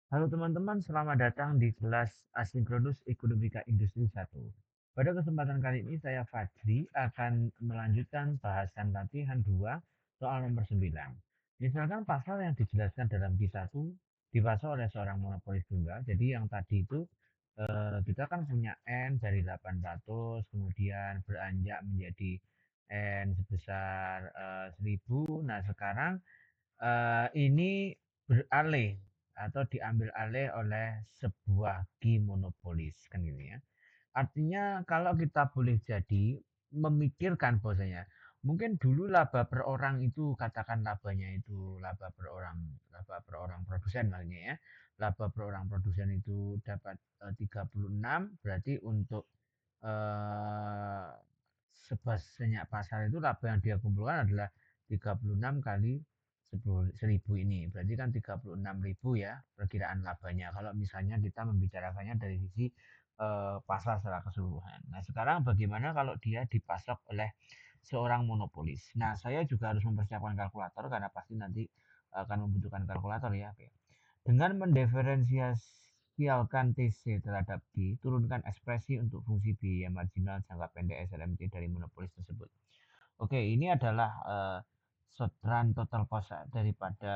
Halo teman-teman, selamat datang di kelas Asinkronus Ekonomika Industri 1. Pada kesempatan kali ini saya Fadri akan melanjutkan bahasan latihan 2 soal nomor 9. Misalkan pasal yang dijelaskan dalam Q1 dipasang oleh seorang monopolis tunggal. Jadi yang tadi itu kita kan punya N dari 800 kemudian beranjak menjadi N sebesar 1000. Nah, sekarang ini beralih atau diambil alih oleh sebuah monopolis kan gitu ya. Artinya kalau kita boleh jadi memikirkan bahwasanya mungkin dulu laba per orang itu katakan labanya itu laba per orang produsen makanya ya. Laba per orang produsen itu dapat 36 berarti untuk eh sebanyak pasar itu laba yang dia kumpulkan adalah 36 kali 1000 ini. Berarti kan 36.000 ya perkiraan labanya. Kalau misalnya kita membicarakannya dari sisi pasar secara keseluruhan. Nah, sekarang bagaimana kalau dia dipasok oleh seorang monopolis? Nah, saya juga harus mempersiapkan kalkulator karena pasti nanti akan membutuhkan kalkulator ya. Oke. Dengan mendiferensiasialkan TC terhadap D, turunkan ekspresi untuk fungsi biaya marginal jangka pendek SLMT dari monopolis tersebut. Oke, ini adalah shortrun total cost daripada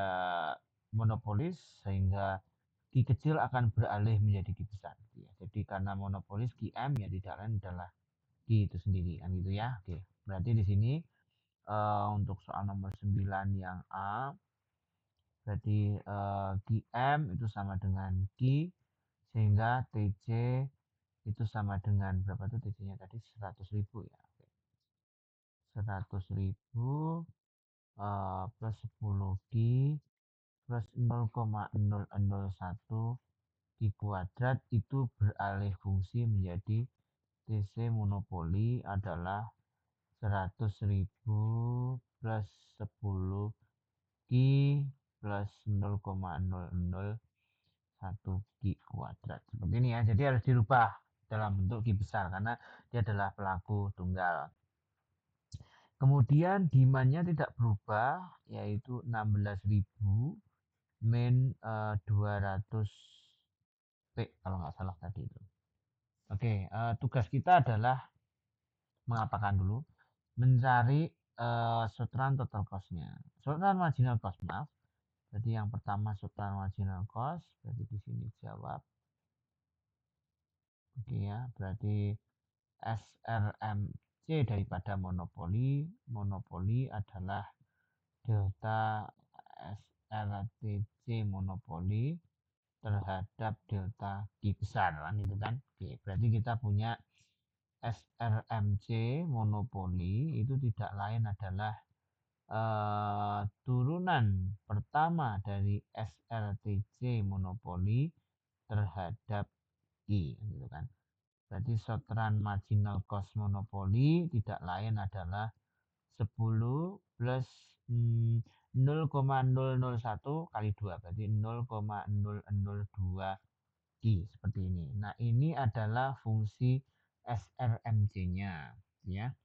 monopolis sehingga Q kecil akan beralih menjadi Q besar. Ya. Jadi karena monopolis QM ya tidak lain adalah Q itu sendiri kan gitu ya. Oke, berarti di sini untuk soal nomor 9 yang A berarti QM itu sama dengan Q sehingga TC itu sama dengan berapa tuh TC-nya tadi 100.000 ya. Oke. 100.000 plus 10 Q plus 0,001 Q kuadrat itu beralih fungsi menjadi TC monopoli adalah 100.000 plus 10 Q plus 0,001 Q kuadrat. Seperti ini ya. Jadi harus dirubah dalam bentuk Q besar karena dia adalah pelaku tunggal. Kemudian demandnya tidak berubah yaitu 16.000 min 200 P kalau nggak salah tadi itu. Oke, tugas kita adalah mengapakan dulu mencari shortrun total cost-nya. Shortrun marginal cost maaf. Jadi yang pertama shortrun marginal cost, berarti di sini jawab. Oke ya, berarti SRMC daripada monopoli. Monopoli adalah delta SRTC monopoli terhadap delta Q besar kan itu kan. Oke, berarti kita punya SRMC monopoli itu tidak lain adalah turunan pertama dari SRTC monopoli terhadap Q gitu kan. Berarti shortrun marginal cost monopoli tidak lain adalah 10 plus 0,001 kali 2 berarti 0,002 Q seperti ini. Nah, ini adalah fungsi SRMC-nya ya.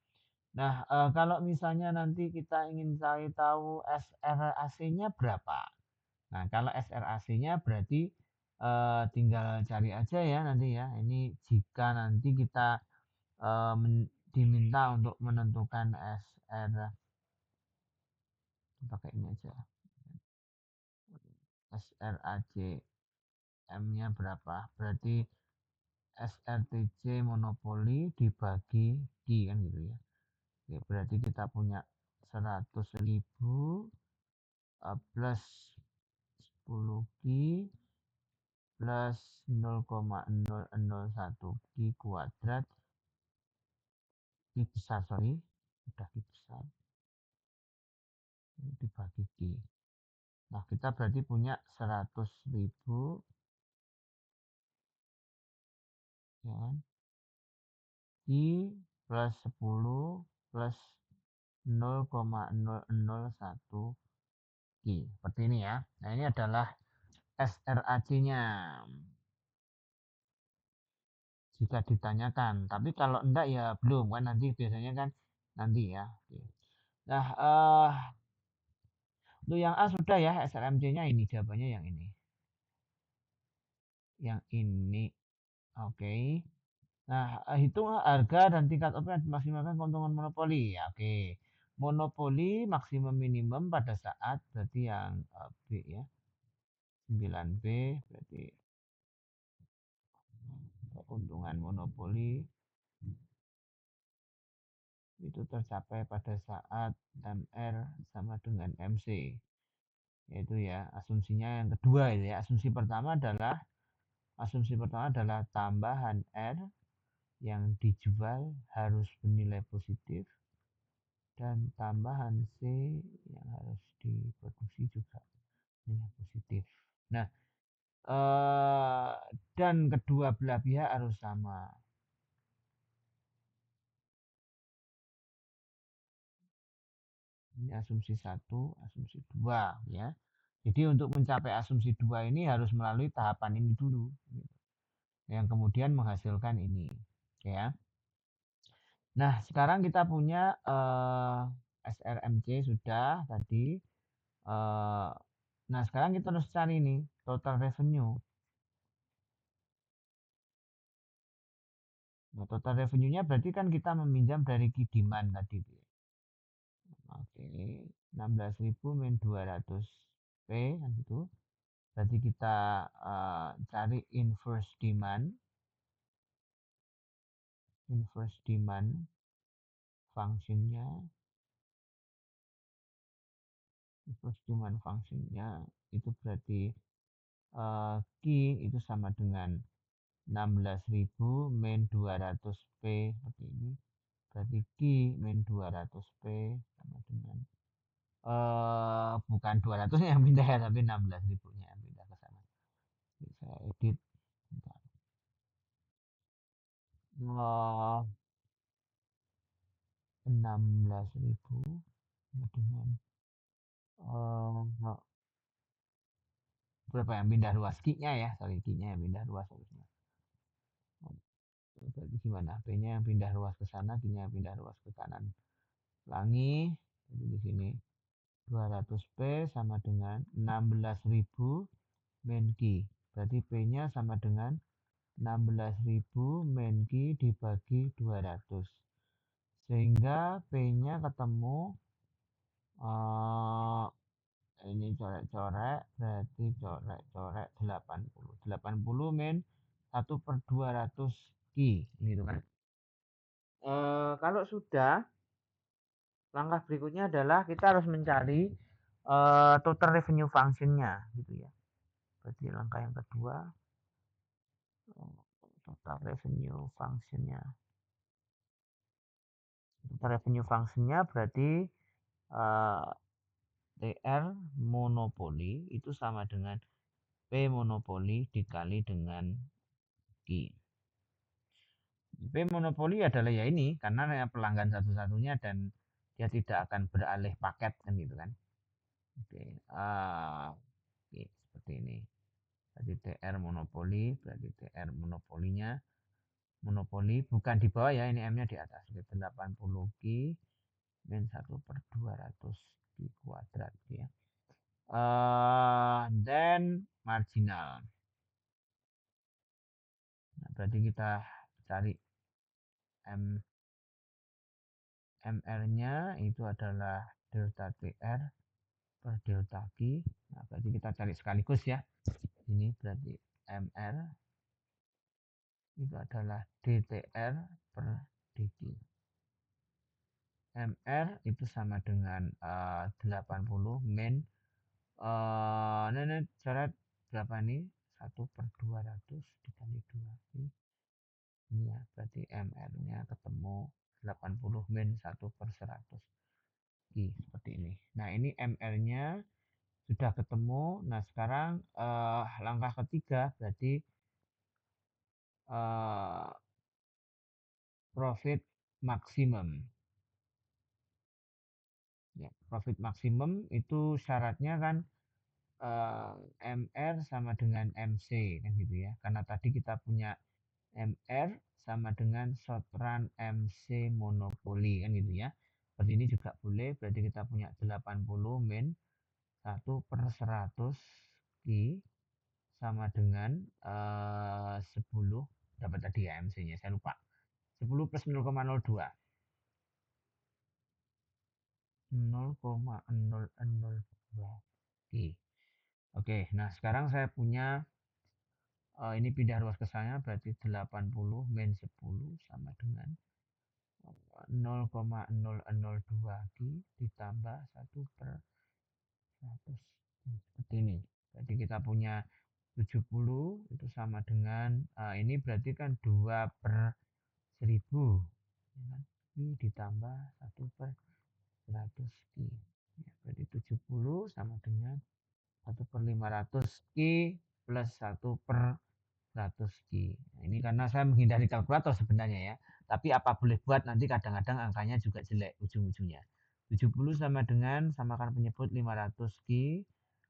Nah, kalau misalnya nanti kita ingin cari tahu SRAC-nya berapa. Nah, kalau SRAC-nya berarti tinggal cari aja ya nanti ya. Ini jika nanti kita diminta untuk menentukan SR pakai ini aja. SRAC M-nya berapa? Berarti SRTC monopoli dibagi Q kan gitu ya. Oke, berarti kita punya 100.000 plus 10 Q plus 0,001 Q kuadrat Q besar sorry udah Q besar ini dibagi Q. Nah, kita berarti punya 100.000 ya kan? Q plus 10 plus 0,001 Q. Seperti ini ya. Nah, ini adalah SRAC-nya. Jika ditanyakan. Tapi kalau enggak ya belum kan nanti biasanya kan nanti ya. Nah, untuk yang A sudah ya SRMC-nya ini jawabannya yang ini. Yang ini. Oke. Nah, hitung harga dan tingkat operasi maksimalkan keuntungan monopoli. Ya, oke. Monopoli maksimum minimum pada saat berarti yang B ya. 9B berarti keuntungan monopoli itu tercapai pada saat MR sama dengan MC. Yaitu ya, asumsinya yang kedua itu ya. Asumsi pertama adalah tambahan R yang dijual harus bernilai positif dan tambahan C yang harus diproduksi juga nilai positif. Nah, dan kedua belah pihak harus sama. Ini asumsi 1, asumsi 2 ya. Jadi untuk mencapai asumsi 2 ini harus melalui tahapan ini dulu. Yang kemudian menghasilkan ini. Ya. Nah, sekarang kita punya SRMC sudah tadi. Nah, sekarang kita harus cari nih total revenue. Nah, total revenue-nya berarti kan kita meminjam dari key demand tadi. Oke, 16.000 min 200 P kan gitu. Berarti kita cari inverse demand functionnya, itu berarti Q itu sama dengan 16.000 min 200 P seperti ini. Berarti Q min 200 P sama dengan bukan 200 yang pindah ya, tapi 16.000 nya yang pindah ke sana. Jadi saya edit. Bentar. 16.000 dengan berapa yang pindah ruas Q-nya ya, sorry Q-nya yang pindah ruas harusnya. Berarti gimana? P-nya yang pindah ruas ke sana, Q-nya yang pindah ruas ke kanan. Ulangi, jadi di sini 200P sama dengan 16.000 min Q. Berarti P-nya sama dengan 16.000 min Q dibagi 200. Sehingga P-nya ketemu ini coret-coret berarti coret-coret 80 min 1/200 Ki gitu kan. Kalau sudah, langkah berikutnya adalah kita harus mencari total revenue function-nya gitu ya. Berarti langkah yang kedua, total revenue function-nya. Total revenue function-nya berarti TR monopoli itu sama dengan P monopoli dikali dengan Q. P monopoli adalah ya ini karena pelanggan satu-satunya dan dia tidak akan beralih paket kan gitu kan. Oke, oke seperti ini. Berarti TR monopoli, berarti TR monopolinya monopoli bukan di bawah ya, ini M-nya di atas. Oke, 80 Q min 1/200 Q kuadrat ya. Dan marginal. Nah, berarti kita cari MR-nya itu adalah delta TR per delta Q. Nah, berarti kita cari sekaligus ya. Ini berarti MR itu adalah DTR per DQ. MR itu sama dengan 80 min ini coret berapa nih? 1/200 dikali 2. Ini ya, berarti MR-nya ketemu 80 min 1/100. Seperti ini. Nah, ini MR-nya sudah ketemu. Nah, sekarang langkah ketiga berarti profit maksimum. Ya, profit maksimum itu syaratnya kan MR sama dengan MC kan gitu ya. Karena tadi kita punya MR sama dengan short run MC monopoli kan gitu ya. Seperti ini juga boleh, berarti kita punya 80 min 1/100 Q sama dengan 10, dapat tadi ya MC-nya, saya lupa. 10 plus 0,02. 0,002. Oke. Oke, nah sekarang saya punya ini pindah ruas ke sana berarti 80 min 10 sama dengan 0,002 Ki ditambah 1/100. Seperti ini. Jadi kita punya 70 itu sama dengan ini berarti kan 2/1000 ya kan? Ki ditambah 1/100 Ki. Ya, berarti 70 sama dengan 1/500 Ki plus 1/100 Ki. Nah, ini karena saya menghindari kalkulator sebenarnya ya. Tapi apa boleh buat, nanti kadang-kadang angkanya juga jelek ujung-ujungnya. 70 sama dengan, samakan penyebut 500 Ki,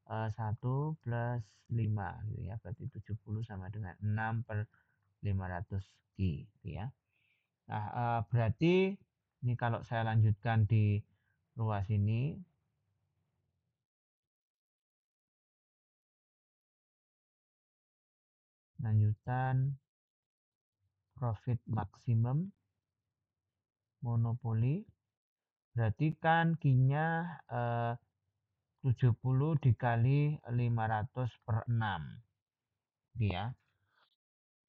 1 plus 5 gitu ya. Berarti 70 sama dengan 6/500 Ki gitu ya. Nah, berarti ini kalau saya lanjutkan di ruas ini, lanjutan profit maksimum monopoli, berarti kan Q-nya 70 dikali 500/6. Gitu ya.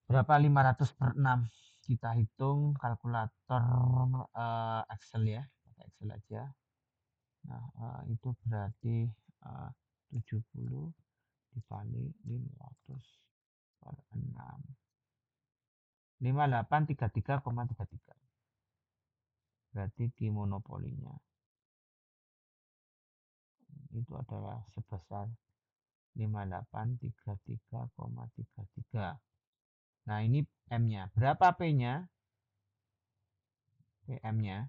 Berapa 500/6? Kita hitung kalkulator Excel ya. Pakai Excel aja. Nah, itu berarti 70 dikali 500/6. 5833,33. Berarti Q monopolinya itu adalah sebesar 5833,33. Nah, ini M-nya. Berapa P-nya? PM-nya.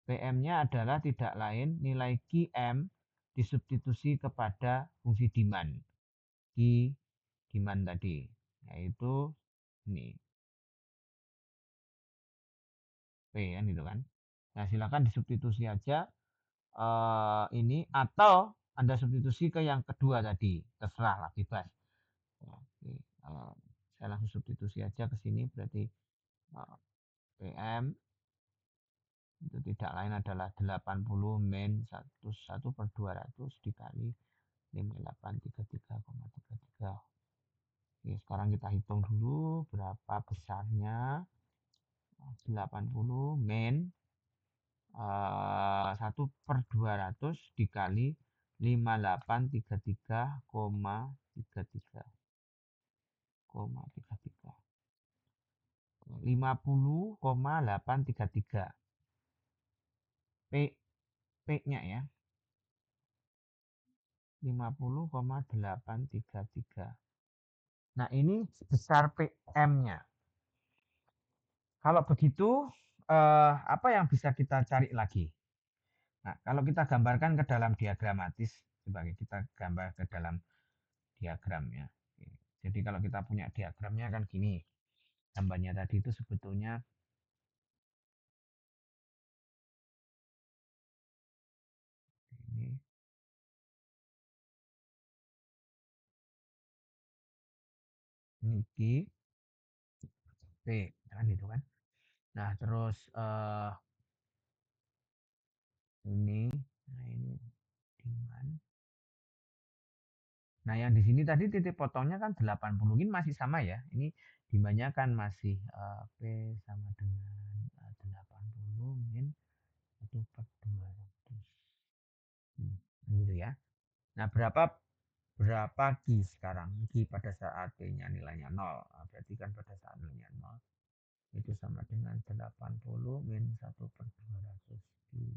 PM-nya adalah tidak lain nilai QM disubstitusi kepada fungsi demand. Q demand tadi. Yaitu ini. P kan itu kan. Nah, silakan disubstitusi aja ini, atau Anda substitusi ke yang kedua tadi. Terserah lah, bebas. Oke, saya langsung substitusi aja ke sini, berarti PM itu tidak lain adalah 80 min 1/200 dikali 5833,33. Oke, sekarang kita hitung dulu berapa besarnya 80 min 1/200 dikali 5833,33. 50,833. P P-nya ya. 50,833. Nah, ini besar PM-nya. Kalau begitu, apa yang bisa kita cari lagi? Nah, kalau kita gambarkan ke dalam diagramatis, sebagai kita gambar ke dalam diagramnya. Jadi kalau kita punya diagramnya kan gini, gambarnya tadi itu sebetulnya ini Q, P, kan gitu kan. Nah, terus ini, nah ini demand. Nah, yang di sini tadi titik potongnya kan 80, ini masih sama ya. Ini demandnya kan masih P sama dengan 80 min 1/200. Gitu ya. Nah, berapa Q sekarang? Q pada saat P-nya nilainya 0. Berarti kan pada saat nilainya 0 itu sama dengan 80 min 1/200 Q.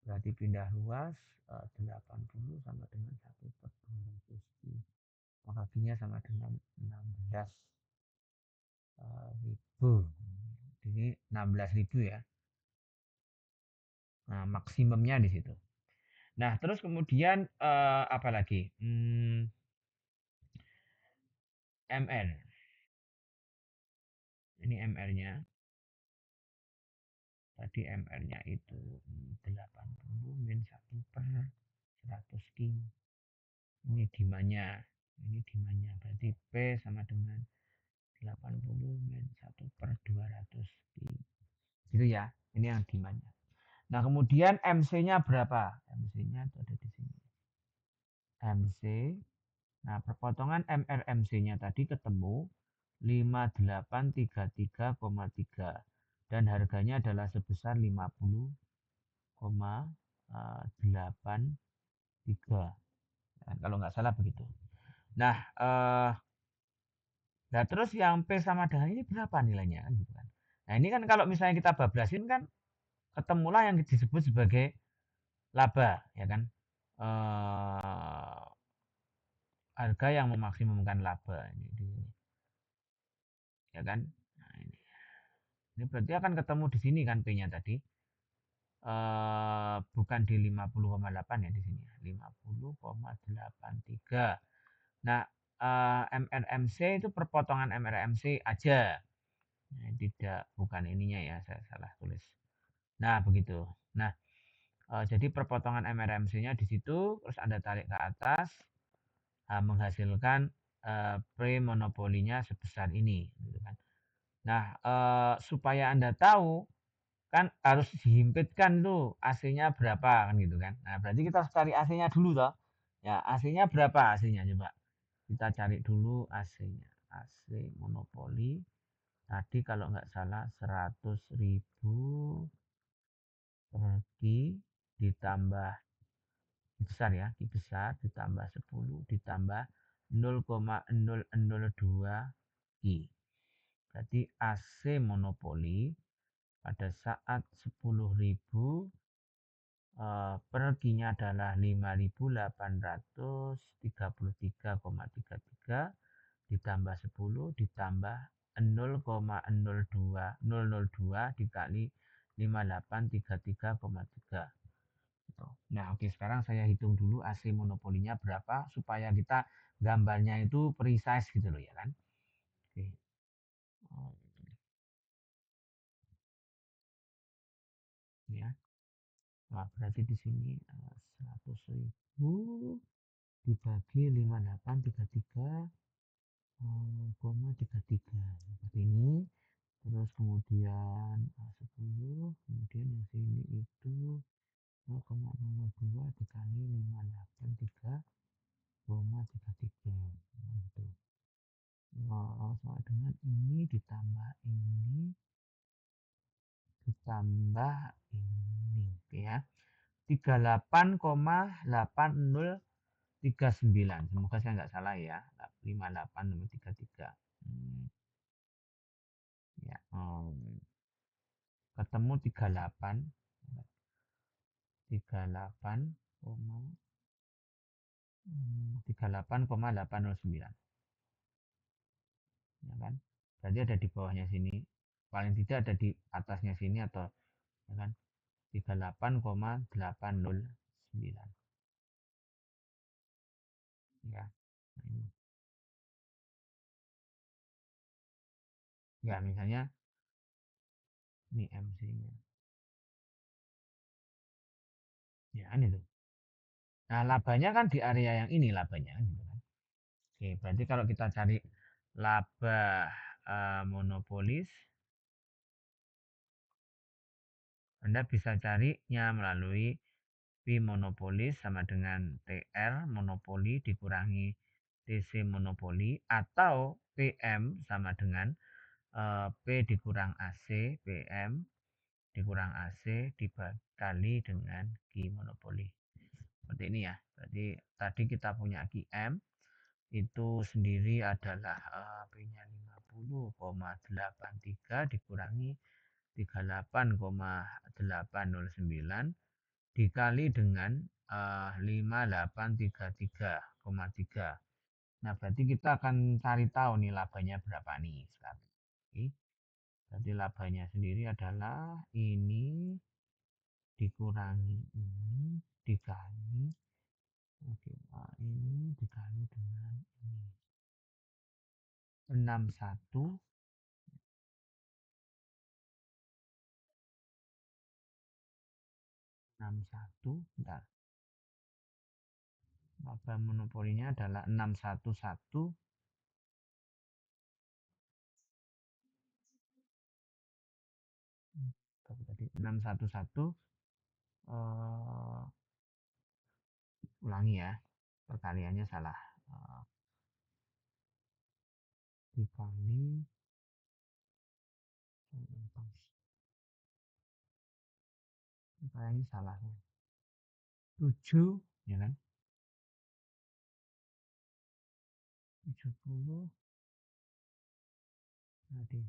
Berarti pindah luas 80 sama dengan 1/200 Q. Maka Q-nya sama dengan 16.000. Ini 16.000 ya. Nah, maksimumnya di situ. Nah, terus kemudian apa lagi? MR. Ini MR-nya. Tadi MR-nya itu 80 min 1/100 Q. Ini demand-nya. Ini demandnya, berarti P sama dengan 80 min 1 per 200 pi. Gitu ya, ini yang demandnya. Nah, kemudian MC-nya berapa? MC-nya itu ada di sini. MC. Nah, perpotongan MRMC-nya tadi ketemu 5833,3 dan harganya adalah sebesar 50,83. Nah, kalau nggak salah begitu. Nah, nah terus yang P sama dengan ini berapa nilainya kan gitu kan. Nah, ini kan kalau misalnya kita bablasin kan ketemulah yang disebut sebagai laba, ya kan? Harga yang memaksimumkan laba ini, ya kan? Nah, ini berarti akan ketemu di sini kan P-nya tadi. Bukan di 50,8 ya di sini ya. 50,83. Nah, MRMC itu perpotongan MRMC aja. Nah, tidak bukan ininya ya, saya salah tulis. Nah, begitu. Nah, jadi perpotongan MRMC-nya di situ, terus Anda tarik ke atas, menghasilkan pre-monopolinya sebesar ini, gitu kan. Nah, supaya Anda tahu kan harus dihimpitkan tuh AC-nya berapa kan gitu kan. Nah, berarti kita harus cari AC-nya dulu toh. Ya, AC-nya berapa AC-nya coba. Kita cari dulu AC-nya. AC monopoli tadi kalau nggak salah 100.000 per Ki ditambah besar ya, Ki besar ditambah 10 ditambah 0,002 Ki. Berarti AC monopoli pada saat 10.000 per Q-nya adalah 5.833,33 ditambah 10 ditambah 0,02002 dikali 5833,3. Nah, oke, sekarang saya hitung dulu AC monopolinya berapa supaya kita gambarnya itu precise gitu loh ya kan. Oke. Oh, ya. Nah, berarti di sini 100.000 dibagi 5833 koma 33 seperti ini. Terus kemudian 10, kemudian yang sini itu 0,02 dikali 583,33 gitu. Sama dengan ini ditambah ini ditambah ini, oke ya. 38,8039. Semoga saya nggak salah ya. 58,33. Hmm, ya, ketemu 38, 38, 38,809, ya kan? Berarti ada di bawahnya sini, paling tidak ada di atasnya sini atau ya kan 38,809 ya. Nah, ini. Ya misalnya ini MC-nya. Ya kan itu. Nah, labanya kan di area yang ini labanya kan gitu kan. Oke, berarti kalau kita cari laba monopolis, Anda bisa carinya melalui P monopolis sama dengan TR monopoli dikurangi TC monopoli atau PM sama dengan P dikurang AC PM dikurang AC dikali dengan Q monopoli. Seperti ini ya. Jadi tadi kita punya QM itu sendiri adalah P-nya 50,83 dikurangi 38,809 dikali dengan 5833,3. Nah, berarti kita akan cari tahu nih labanya berapa nih sekarang. Oke. Berarti labanya sendiri adalah ini dikurangi ini dikali, oke, ini dikali dengan ini 61, 61, bentar, Laba monopolinya adalah 611. Berapa tadi? 611. Ulangi ya. Perkaliannya salah. Dikali kayaknya salah. 7, ya kan? 70 tadi.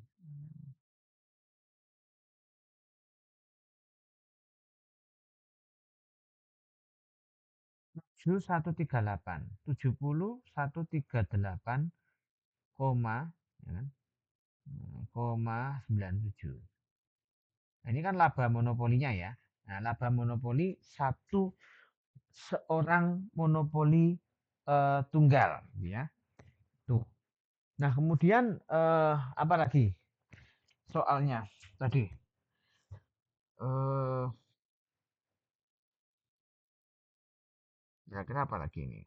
7138. 7138, koma, ya kan? Koma 97. Nah, ini kan laba monopolinya ya. Nah, laba monopoli satu seorang monopoli tunggal, gitu ya. Tuh. Nah, kemudian apa lagi soalnya tadi? Eh, Kira-kira apa lagi ini?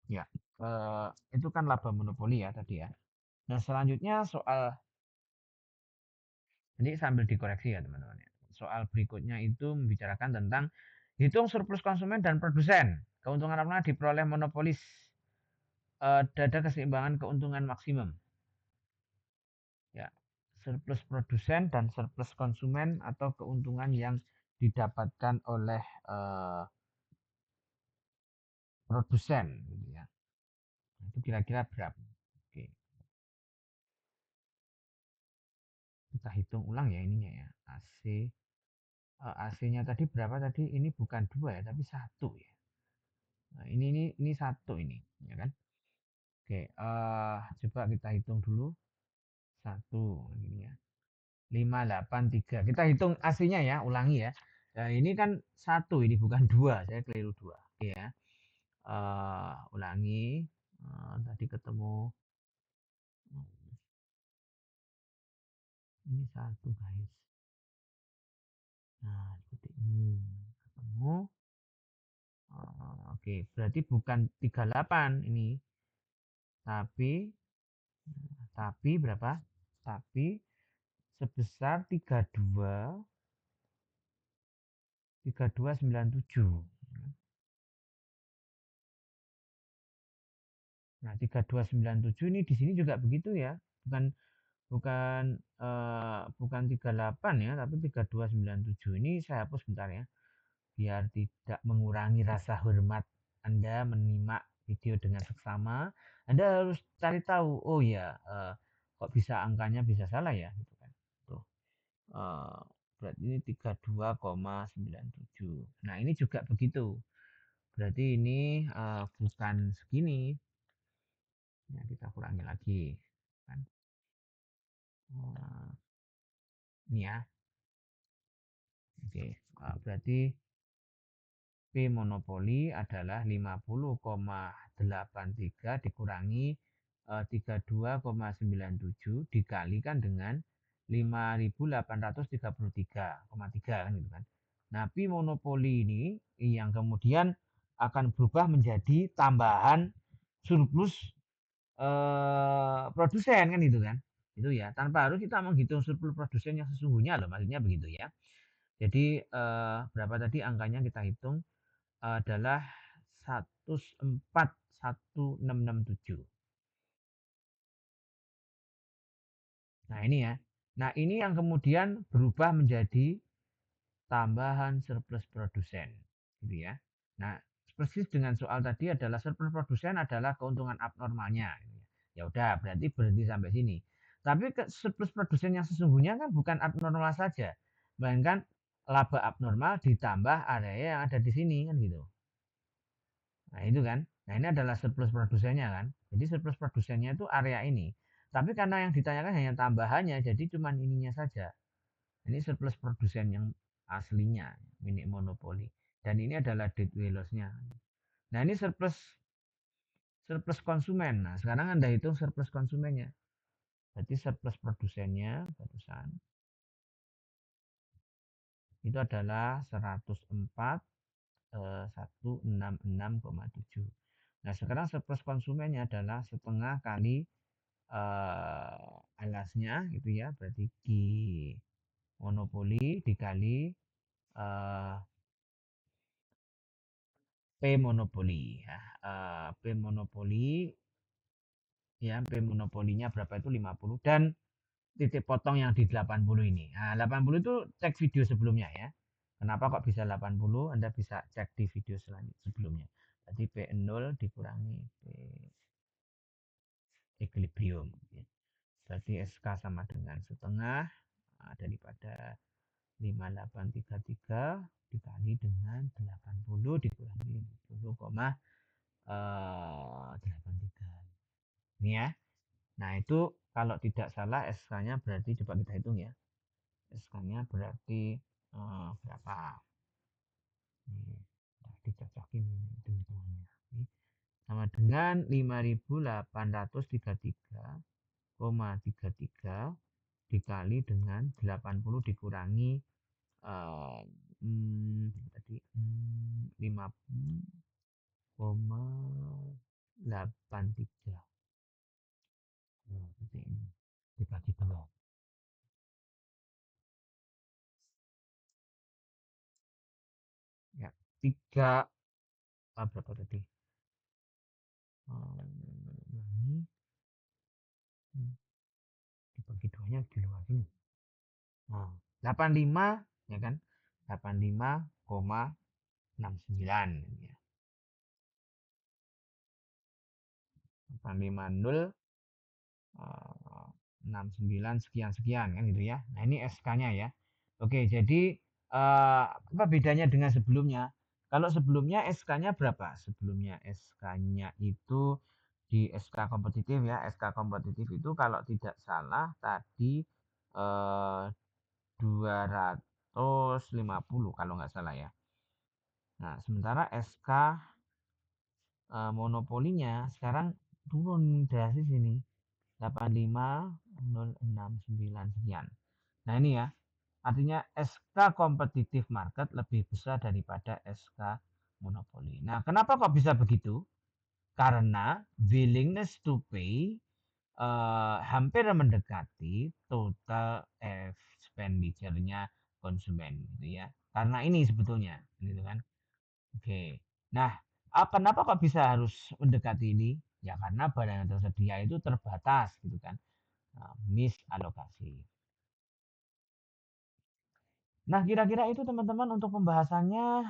Ya, itu kan laba monopoli ya tadi ya. Nah, selanjutnya soal ini sambil dikoreksi ya teman-teman ya. Soal berikutnya itu membicarakan tentang hitung surplus konsumen dan produsen. Keuntungan apa diperoleh monopolis, ada keseimbangan keuntungan maksimum. Ya, surplus produsen dan surplus konsumen atau keuntungan yang didapatkan oleh produsen, gitu ya. Itu kira-kira berapa? Oke, kita hitung ulang ya ininya ya. AC-nya tadi berapa tadi? Ini bukan 2 ya, tapi 1 ya. Nah, ini 1 ini, ya kan? Oke, coba kita hitung dulu. 1 ini ya. 583. Kita hitung AC-nya ya, ulangi ya. Nah, ini kan 1 ini bukan 2, saya keliru 2. Oke ya. Ulangi. Tadi ketemu ini 1 guys. Nah, seperti ini. Ketemu. Oke, berarti bukan 38 ini. Tapi berapa? Tapi sebesar 3297. Nah, 3297 ini di sini juga begitu ya. Bukan bukan bukan 38 ya, tapi 3297. Ini saya hapus bentar ya. Biar tidak mengurangi rasa hormat Anda menyimak video dengan seksama. Anda harus cari tahu, oh ya, kok bisa angkanya bisa salah ya, gitu kan. Tuh. Berarti ini 32,97. Nah, ini juga begitu. Berarti ini bukan segini. Ya, kita kurangi lagi. Kan? Ini ya. Oke. Berarti P monopoli adalah 50,83 dikurangi 32,97 dikalikan dengan 5.833,3 kan gitu kan. Nah, P monopoli ini yang kemudian akan berubah menjadi tambahan surplus produsen kan itu kan. Itu ya, tanpa harus kita menghitung surplus produsen yang sesungguhnya loh, maksudnya begitu ya. Jadi berapa tadi angkanya kita hitung adalah 104.1667. Nah, ini ya. Nah, ini yang kemudian berubah menjadi tambahan surplus produsen, gitu ya. Nah, persis dengan soal tadi adalah surplus produsen adalah keuntungan abnormalnya. Gitu ya. Ya udah, berarti berhenti sampai sini. Tapi surplus produsen yang sesungguhnya kan bukan abnormal saja, melainkan laba abnormal ditambah area yang ada di sini kan gitu. Nah, itu kan. Nah, ini adalah surplus produsennya kan. Jadi surplus produsennya itu area ini. Tapi karena yang ditanyakan hanya tambahannya, jadi cuma ininya saja. Ini surplus produsen yang aslinya, milik monopoli. Dan ini adalah deadweight loss-nya. Nah, ini surplus surplus konsumen. Nah, sekarang Anda hitung surplus konsumennya. Berarti surplus produsennya barusan itu adalah 104 166,7. Nah, sekarang surplus konsumennya adalah setengah kali alasnya gitu ya, berarti G monopoli dikali eh, P monopoli ya. P monopoli ya, P monopolinya berapa itu 50 dan titik potong yang di 80 ini. Nah, 80 itu cek video sebelumnya ya. Kenapa kok bisa 80? Anda bisa cek di video selanjutnya sebelumnya. Berarti P0 dikurangi P equilibrium. Ya. Berarti SK sama dengan setengah daripada 5833 dikali dengan 80 dikurangi 50,83. Ini ya. Nah, itu kalau tidak salah SK-nya berarti coba kita hitung ya. SK-nya berarti berapa? Nih, dicocokin ini hitung-hitungannya. Sama dengan 5833,33 dikali dengan 80 dikurangi tadi 50,83. Nah, seperti ini dibagi dua. Ya, 3 berapa tadi? Ini dibagi duanya di luar sini. Nah, 85 ya kan? 85,69 ya. 850 69 sekian-sekian kan gitu ya. Nah, ini SK-nya ya. Oke, jadi apa bedanya dengan sebelumnya? Kalau sebelumnya SK-nya berapa? Sebelumnya SK-nya itu di SK kompetitif ya. SK kompetitif itu kalau tidak salah tadi 250 kalau nggak salah ya. Nah, sementara SK monopolinya sekarang turun drastis ini 85069 sekian. Nah, ini ya. Artinya SK kompetitif market lebih besar daripada SK monopoli. Nah, kenapa kok bisa begitu? Karena willingness to pay hampir mendekati total expenditure-nya konsumen gitu ya. Karena ini sebetulnya gitu kan. Oke. Nah, kenapa kok bisa harus mendekati ini? Ya karena barang yang tersedia itu terbatas gitu kan. Misalokasi. Nah, kira-kira itu teman-teman untuk pembahasannya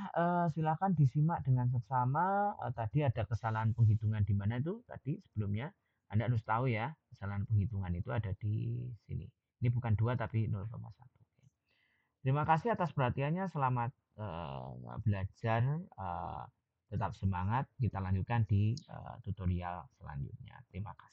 silakan disimak dengan seksama. Tadi ada kesalahan penghitungan di mana itu tadi sebelumnya. Anda harus tahu ya, kesalahan penghitungan itu ada di sini. Ini bukan 2 tapi 0,1. Terima kasih atas perhatiannya. Selamat belajar. Tetap semangat. Kita lanjutkan di tutorial selanjutnya. Terima kasih.